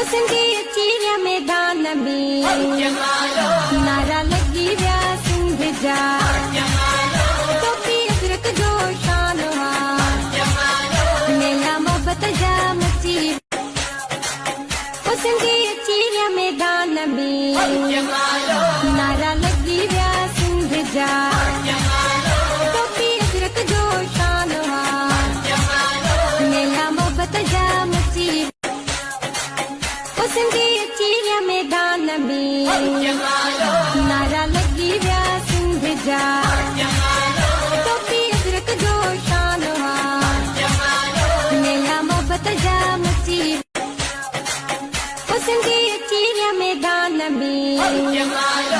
Osingi chiriya मैदान में नारा लगी व्या सिंह जा टोपी अदरक जो शान मेला मोहब्बत जा मची ओसिंगी चीरिया मैदान में नारा लगी व्या सिंह जा टोपी अदरक जो शान मेला मोहब्बत जा मची ओसिंगी चीरिया मैदान में नारा लगी व्या सिंह जा टोपी अदरक जो शान मेला मोहब्बत जा मची ओसिंगी चीरिया मैदान में